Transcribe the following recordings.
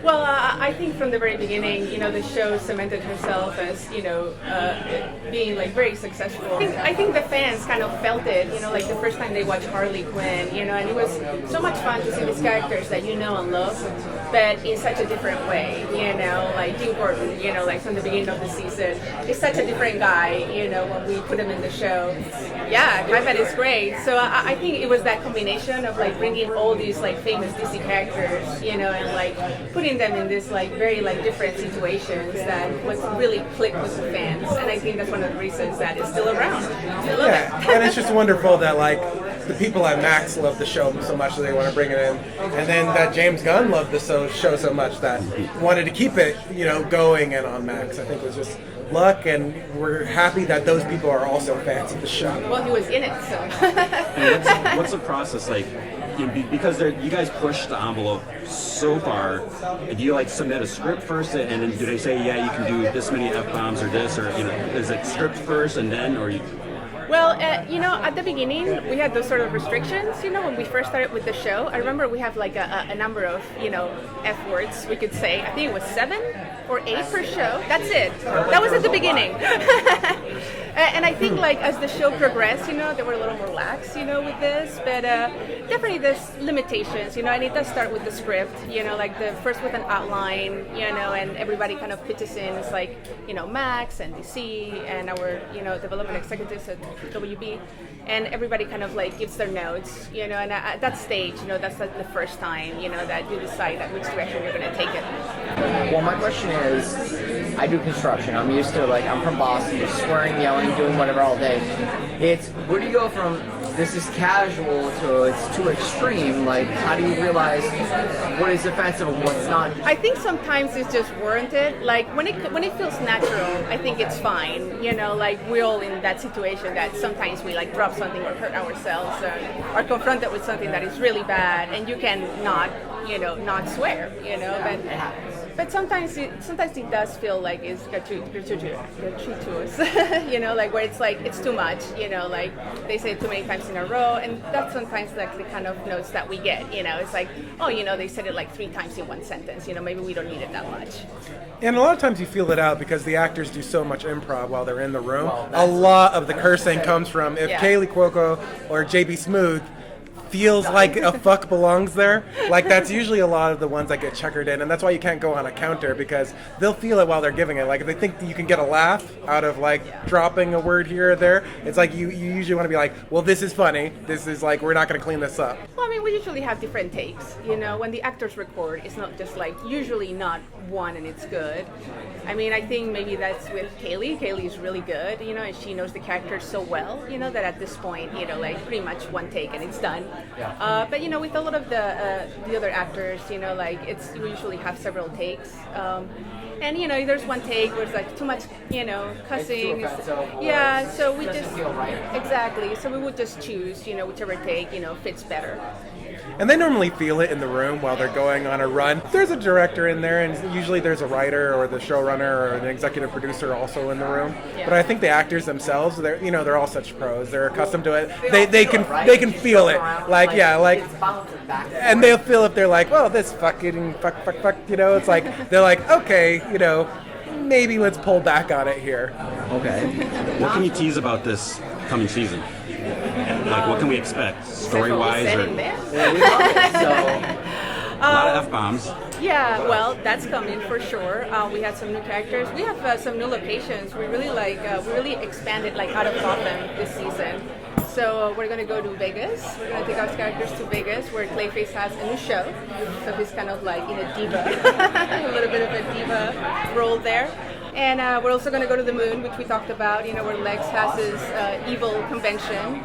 Well, I think from the very beginning, the show cemented herself as, being like very successful. I think the fans kind of felt it, like the first time they watched Harley Quinn, and it was so much fun to see these characters that you know and love, but in such a different way, like Dean Gordon, like from the beginning of the season, is such a different guy, when we put him in the show. Yeah, Crybat is great. So I think it was that combination of like bringing all these like famous DC characters, and like putting them in this like very like different situations that was really clicked with the fans, and I think that's one of the reasons that it's still around. I love it. And it's just wonderful that like the people at Max love the show so much that they want to bring it in, and then that James Gunn loved the show so much that wanted to keep it, going and on Max. I think was just luck, and we're happy that those people are also fans of the show. Well, he was in it, so. And what's the process like? Because you guys push the envelope so far, do you like submit a script first, and then do they say, yeah, you can do this many F-bombs or this, or is it script first and then, or you? Well, at the beginning, we had those sort of restrictions, when we first started with the show. I remember we have like a number of, F words we could say. I think it was 7 or 8 per show. That's it. That was at the beginning. And I think like as the show progressed, they were a little more lax, with this. But definitely there's limitations, and it does start with the script, like the first with an outline, and everybody kind of pitches in. It's like, Max and DC and our, development executives at WB, and everybody kind of like gives their notes, and at that stage, that's like the first time, that you decide at which direction you're going to take it. Well, my question is, I do construction. I'm used to I'm from Boston, just swearing, yelling, doing whatever all day. It's where do you go from this is casual to it's too extreme? Like, how do you realize what is offensive and what's not? I think sometimes it's just warranted. Like when it feels natural, I think it's fine. Like we're all in that situation that sometimes we like drop something or hurt ourselves or are confronted with something that is really bad, and you can not swear. But sometimes it does feel like it's gratuitous, like where it's like it's too much, like they say it too many times in a row, and that's sometimes like the kind of notes that we get, it's like, oh, they said it like 3 times in one sentence, maybe we don't need it that much. And a lot of times you feel it out because the actors do so much improv while they're in the room. A lot of the cursing comes from if Kaylee Cuoco or JB Smooth feels like a fuck belongs there. Like that's usually a lot of the ones that get checkered in, and that's why you can't go on a counter because they'll feel it while they're giving it. Like if they think you can get a laugh out of like dropping a word here or there, it's like you usually want to be like, well, this is funny. This is like we're not going to clean this up. Well, I mean, we usually have different takes. When the actors record, it's not just like usually not one and it's good. I mean, I think maybe that's with Kaylee. Kaylee's really good, and she knows the characters so well, that at this point, like pretty much one take and it's done. Yeah. But with a lot of the other actors, like we usually have several takes. And there's one take where it's like too much, cussing. So we just exactly. So we would just choose, whichever take, fits better. And they normally feel it in the room while they're going on a run. There's a director in there, and usually there's a writer or the showrunner or an executive producer also in the room. Yeah. But I think the actors themselves, they're all such pros. They're accustomed to it. They can feel it. And they'll feel if they're like, well, this fucking fuck. It's like they're like, okay, maybe let's pull back on it here. Okay. What can you tease about this coming season? Like, what can we expect, story-wise? Or a lot of F-bombs. Yeah, well, that's coming for sure. We had some new characters. We have some new locations. We really we really expanded out of Gotham this season. So we're going to go to Vegas. We're going to take our characters to Vegas, where Clayface has a new show. So he's kind of like in a diva, a little bit of a diva role there. And we're also going to go to the moon, which we talked about, where Lex has his evil convention.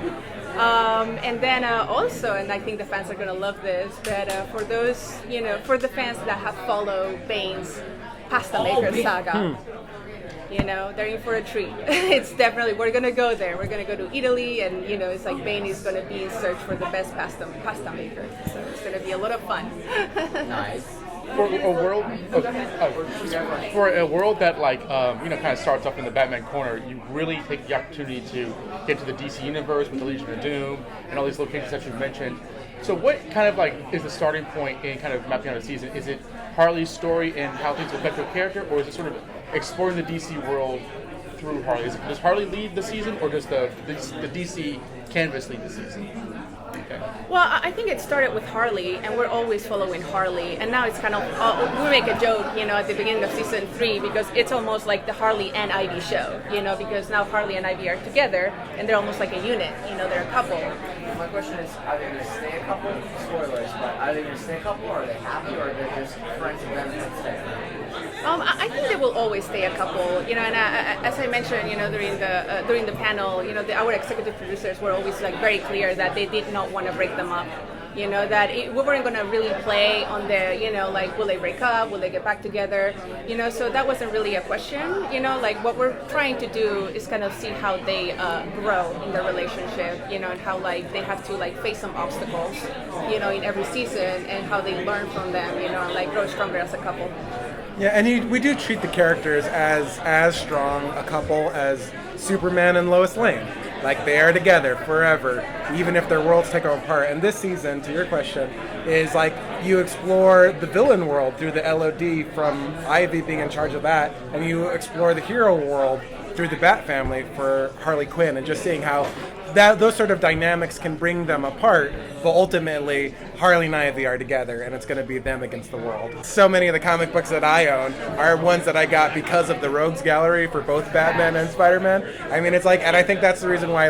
And then also, and I think the fans are going to love this, but for those, for the fans that have followed Bane's Pasta Maker saga, they're in for a treat. It's definitely, we're going to go there. We're going to go to Italy, and, it's like Bane is going to be in search for the best pasta maker. So it's going to be a lot of fun. Nice. For a world, that kind of starts off in the Batman corner, you really take the opportunity to get to the DC universe with the Legion of Doom and all these locations that you've mentioned. So what kind of is the starting point in kind of mapping out a season? Is it Harley's story and how things affect her character, or is it sort of exploring the DC world through Harley? Does Harley lead the season, or does the DC canvas lead the season? Okay. Well, I think it started with Harley, and we're always following Harley. And now it's kind of, we make a joke, at the beginning of season 3, because it's almost like the Harley and Ivy show, because now Harley and Ivy are together, and they're almost like a unit, they're a couple. My question is, are they going to stay a couple? Spoilers, but are they going to stay a couple, or are they happy, or are they just friends and benefits stay? I think they will always stay a couple, and as I mentioned, during the panel, our executive producers were always like very clear that they did not want to break them up. That we weren't going to really play on the, will they break up, will they get back together, so that wasn't really a question, what we're trying to do is kind of see how they grow in their relationship, and how they have to face some obstacles, in every season, and how they learn from them, and grow stronger as a couple. Yeah, and we do treat the characters as strong a couple as Superman and Lois Lane. They are together forever, even if their worlds take them apart. And this season, to your question, is you explore the villain world through the LOD from Ivy being in charge of that, and you explore the hero world through the Bat family for Harley Quinn, and just seeing how those sort of dynamics can bring them apart, but ultimately Harley and Ivy are together, and it's going to be them against the world. So many of the comic books that I own are ones that I got because of the Rogues Gallery for both Batman and Spider-Man. I mean, it's and I think that's the reason why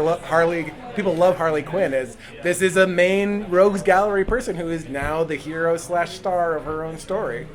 people love Harley Quinn, is this is a main Rogues Gallery person who is now the hero / star of her own story.